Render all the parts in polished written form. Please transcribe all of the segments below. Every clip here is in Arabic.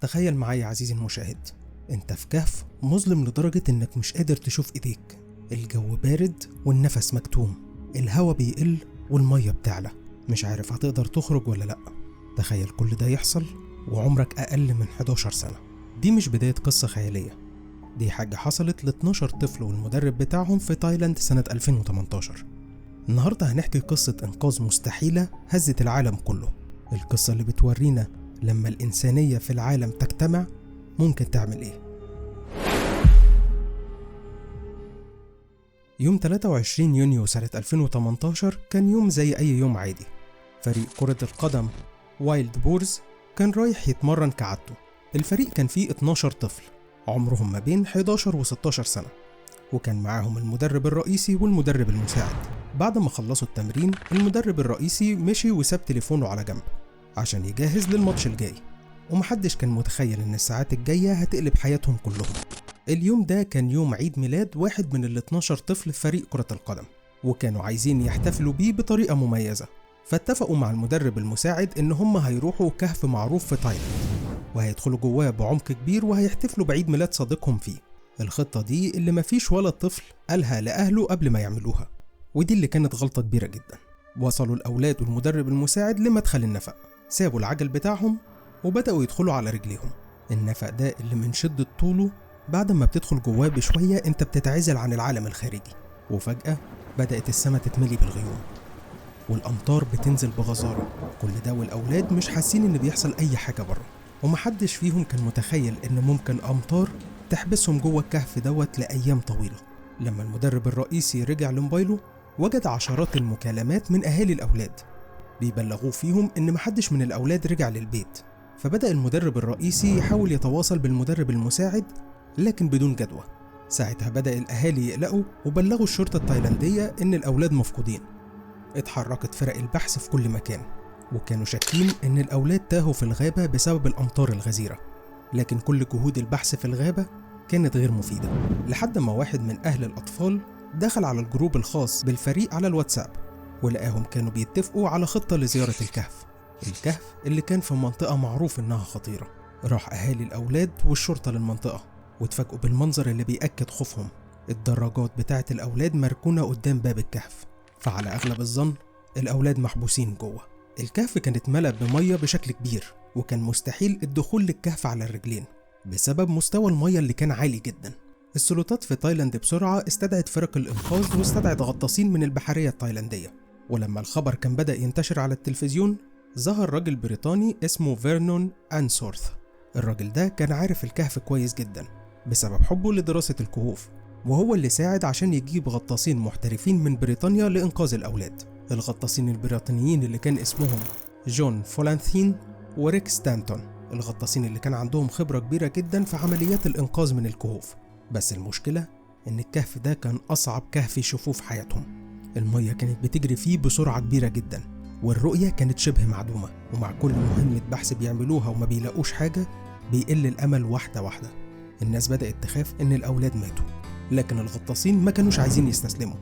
تخيل معايا عزيزي المشاهد، انت في كهف مظلم لدرجة انك مش قادر تشوف ايديك. الجو بارد والنفس مكتوم، الهواء بيقل والمية بتعلى، مش عارف هتقدر تخرج ولا لأ. تخيل كل ده يحصل وعمرك أقل من 11 سنة. دي مش بداية قصة خيالية، دي حاجة حصلت ل 12 طفل والمدرب بتاعهم في تايلاند سنة 2018. النهاردة هنحكي قصة إنقاذ مستحيلة هزت العالم كله، القصة اللي بتورينا لما الإنسانية في العالم تجتمع ممكن تعمل إيه. يوم 23 يونيو سنة 2018 كان يوم زي أي يوم عادي. فريق كرة القدم وايلد بورز كان رايح يتمرن كعادته. الفريق كان فيه 12 طفل عمرهم ما بين 11 و 16 سنة، وكان معاهم المدرب الرئيسي والمدرب المساعد. بعد ما خلصوا التمرين المدرب الرئيسي مشي وساب تليفونه على جنب عشان يجهز للماتش الجاي، ومحدش كان متخيل ان الساعات الجاية هتقلب حياتهم كلهم. اليوم ده كان يوم عيد ميلاد واحد من ال 12 طفل في فريق كرة القدم، وكانوا عايزين يحتفلوا بيه بطريقة مميزة. فاتفقوا مع المدرب المساعد ان هم هيروحوا كهف معروف في تايلاند، وهيدخلوا جواه بعمق كبير وهيحتفلوا بعيد ميلاد صديقهم فيه. الخطة دي اللي مفيش ولا طفل قالها لأهله قبل ما يعملوها، ودي اللي كانت غلطة كبيرة جدا. وصلوا الأولاد والمدرب المساعد لمدخل النفق، سابوا العجل بتاعهم وبدأوا يدخلوا على رجليهم. النفق ده اللي من شدة طوله بعد ما بتدخل جواه بشوية انت بتتعزل عن العالم الخارجي. وفجأة بدأت السماء تتملي بالغيوم والأمطار بتنزل بغزارة. كل ده والأولاد مش حاسين ان بيحصل أي حاجة بره، ومحدش فيهم كان متخيل ان ممكن أمطار تحبسهم جوه الكهف دوت لأيام طويلة. لما المدرب الرئيسي رجع لموبايله وجد عشرات المكالمات من أهالي الأولاد بيبلغوه فيهم ان محدش من الأولاد رجع للبيت. فبدأ المدرب الرئيسي يحاول يتواصل بالمدرب المساعد لكن بدون جدوى. ساعتها بدأ الأهالي يقلقوا وبلغوا الشرطة التايلاندية ان الأولاد مفقودين. اتحركت فرق البحث في كل مكان، وكانوا شاكين ان الأولاد تاهوا في الغابة بسبب الأمطار الغزيرة، لكن كل جهود البحث في الغابة كانت غير مفيدة. لحد ما واحد من أهل الأطفال دخل على الجروب الخاص بالفريق على الواتساب، ولقاهم كانوا بيتفقوا على خطة لزيارة الكهف اللي كان في منطقة معروف إنها خطيرة. راح أهالي الأولاد والشرطة للمنطقة واتفاجئوا بالمنظر اللي بيأكد خوفهم. الدراجات بتاعة الأولاد مركونة قدام باب الكهف، فعلى أغلب الظن الأولاد محبوسين جوه. الكهف كانت اتملأ بمية بشكل كبير، وكان مستحيل الدخول للكهف على الرجلين بسبب مستوى المية اللي كان عالي جدا. السلطات في تايلاند بسرعة استدعت فرق الإنقاذ واستدعت غطاسين من البحرية التايلاندية. ولما الخبر كان بدأ ينتشر على التلفزيون ظهر راجل بريطاني اسمه فيرنون أنسورث. الراجل ده كان عارف الكهف كويس جدا بسبب حبه لدراسة الكهوف، وهو اللي ساعد عشان يجيب غطاسين محترفين من بريطانيا لإنقاذ الأولاد. الغطاسين البريطانيين اللي كان اسمهم جون فولانثين وريك ستانتون، الغطاسين اللي كان عندهم خبرة كبيرة جدا في عمليات الإنقاذ من الكهوف. بس المشكلة إن الكهف ده كان أصعب كهف يشوفوه في حياتهم. المية كانت بتجري فيه بسرعة كبيرة جدا، والرؤية كانت شبه معدومة، ومع كل مهمة بحث بيعملوها وما بيلاقوش حاجة بيقل الأمل واحدة واحدة. الناس بدأت تخاف إن الأولاد ماتوا، لكن الغطاسين ما كانوش عايزين يستسلموا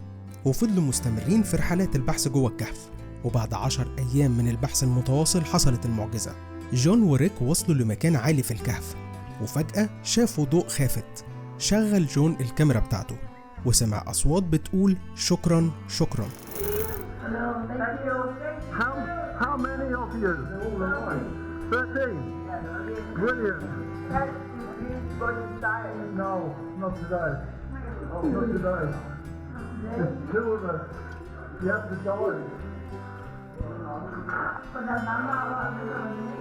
وفضلوا مستمرين في رحلات البحث جوه الكهف. وبعد 10 أيام من البحث المتواصل حصلت المعجزة. جون وريك وصلوا لمكان عالي في الكهف، وفجأة شافوا ضوء خافت. شغل جون الكاميرا بتاعته وسمع أصوات بتقول شكرا شكرا. How many of you? 13. Brilliant. No, not today. Not today. There's 2 of us. You have to die.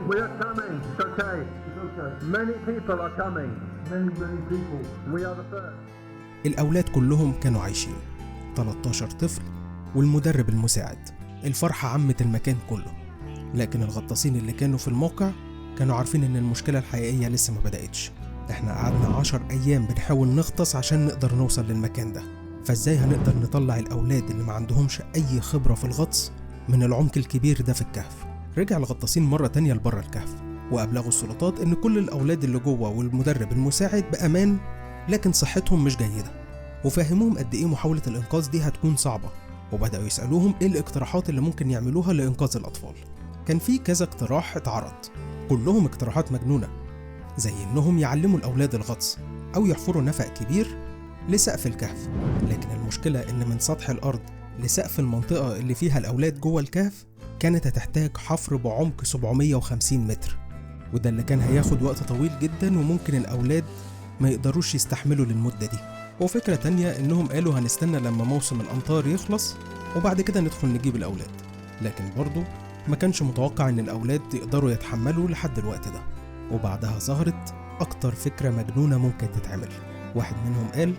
We are coming. It's okay. It's okay. Many people are coming. Many people. We are the first. الأولاد كلهم كانوا عايشين، 13 طفل والمدرب المساعد. الفرحة عمت المكان كله، لكن الغطاسين اللي كانوا في الموقع كانوا عارفين ان المشكلة الحقيقية لسه ما بدأتش. احنا قعدنا 10 أيام بنحاول نغطس عشان نقدر نوصل للمكان ده، فازاي هنقدر نطلع الأولاد اللي ما عندهمش أي خبرة في الغطس من العمق الكبير ده في الكهف؟ رجع الغطاسين مرة تانية لبره الكهف وأبلغوا السلطات ان كل الأولاد اللي جوه والمدرب المساعد بأمان، لكن صحتهم مش جيدة، وفهموهم قد ايه محاولة الإنقاذ دي هتكون صعبة. وبدأوا يسألوهم ايه الاقتراحات اللي ممكن يعملوها لإنقاذ الأطفال. كان في كذا اقتراح اتعرض، كلهم اقتراحات مجنونة. زي إنهم يعلموا الأولاد الغطس أو يحفروا نفق كبير لسقف الكهف. لكن المشكلة إن من سطح الأرض لسقف المنطقة اللي فيها الأولاد جوه الكهف كانت هتحتاج حفر بعمق 750 متر، وده اللي كان هياخد وقت طويل جدا وممكن الأولاد ما يقدروش يستحملوا للمدة دي. وفكرة تانية إنهم قالوا هنستنى لما موسم الأمطار يخلص وبعد كده ندخل نجيب الأولاد، لكن برضو ما كانش متوقع إن الأولاد يقدروا يتحملوا لحد الوقت ده. وبعدها ظهرت أكتر فكرة مجنونة ممكن تتعمل. واحد منهم قال: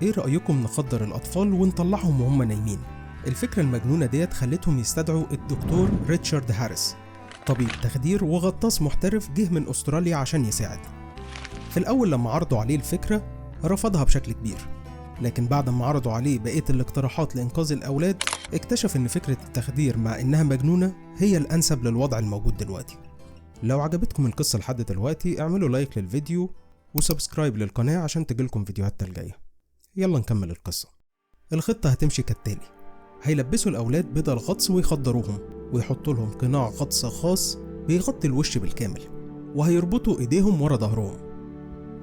إيه رأيكم نخدر الأطفال ونطلعهم وهم نايمين؟ الفكرة المجنونة ديت خلتهم يستدعوا الدكتور ريتشارد هاريس، طبيب تخدير وغطاس محترف جه من أستراليا عشان يساعد. في الأول لما عرضوا عليه الفكرة رفضها بشكل كبير، لكن بعد ما عرضوا عليه بقية الاقتراحات لإنقاذ الأولاد اكتشف إن فكرة التخدير مع إنها مجنونة هي الأنسب للوضع الموجود دلوقتي. لو عجبتكم القصة لحد دلوقتي اعملوا لايك للفيديو وسبسكرايب للقناة عشان تجيلكم فيديوهات الجاية. يلا نكمل القصة. الخطة هتمشي كالتالي: هيلبسوا الأولاد بدل غطس ويخدروهم ويحطوا لهم قناع غطس خاص بيغطي الوش بالكامل، وهيربطوا إيديهم ورا ظهرهم،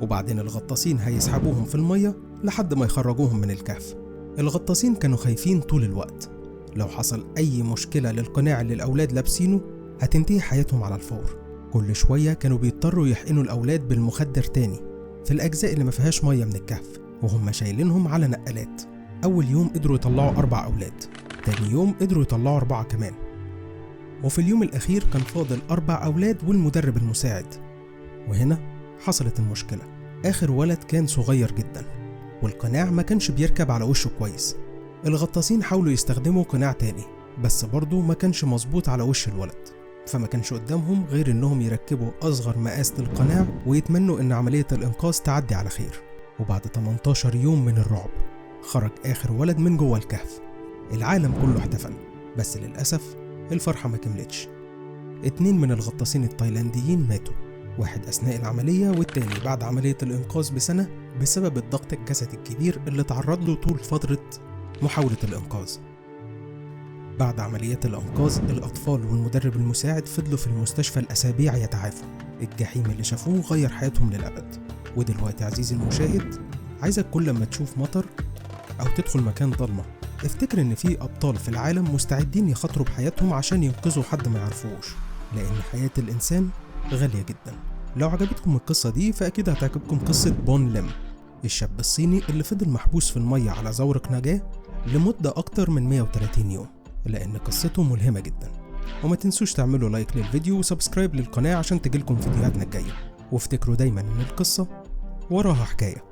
وبعدين الغطاسين هيسحبوهم في المية لحد ما يخرجوهم من الكهف. الغطاسين كانوا خايفين طول الوقت، لو حصل أي مشكلة للقناع اللي الأولاد لابسينه هتنتهي حياتهم على الفور. كل شوية كانوا بيضطروا يحقنوا الأولاد بالمخدر تاني في الأجزاء اللي ما فيهاش مية من الكهف وهم شايلينهم على نقلات. أول يوم قدروا يطلعوا 4 أولاد، تاني يوم قدروا يطلعوا 4 كمان، وفي اليوم الأخير كان فاضل 4 أولاد والمدرب المساعد. وهنا حصلت المشكلة. آخر ولد كان صغير جدا والقناع ما كانش بيركب على وشه كويس. الغطاسين حاولوا يستخدموا قناع تاني بس برضه ما كانش مظبوط على وش الولد، فما كانش قدامهم غير إنهم يركبوا أصغر مقاس للقناع ويتمنوا إن عملية الإنقاذ تعدي على خير. وبعد 18 يوم من الرعب خرج آخر ولد من جوه الكهف. العالم كله احتفل، بس للأسف الفرحة ما كملتش. 2 من الغطاسين التايلانديين ماتوا، واحد أثناء العملية والتاني بعد عملية الإنقاذ بسنة بسبب الضغط الجسدي الكبير اللي تعرض له طول فترة محاولة الإنقاذ. بعد عملية الإنقاذ الأطفال والمدرب المساعد فضلوا في المستشفى الأسابيع يتعافوا. الجحيم اللي شافوه غير حياتهم للأبد. ودلوقتي عزيزي المشاهد، عايزك كل ما تشوف مطر أو تدخل مكان ضلمة افتكر إن في أبطال في العالم مستعدين يخاطروا بحياتهم عشان ينقذوا حد ما يعرفوش، لأن حياة الإنسان غالية جدا. لو عجبتكم القصة دي فأكيد هتعجبكم قصة بون ليم، الشاب الصيني اللي فضل محبوس في المية على زورق نجاة لمدة أكتر من 130 يوم، لأن قصته ملهمة جدا. وما تنسوش تعملوا لايك للفيديو وسبسكرايب للقناة عشان تجيلكم فيديوهاتنا الجاية، وافتكروا دايما إن القصة وراها حكاية.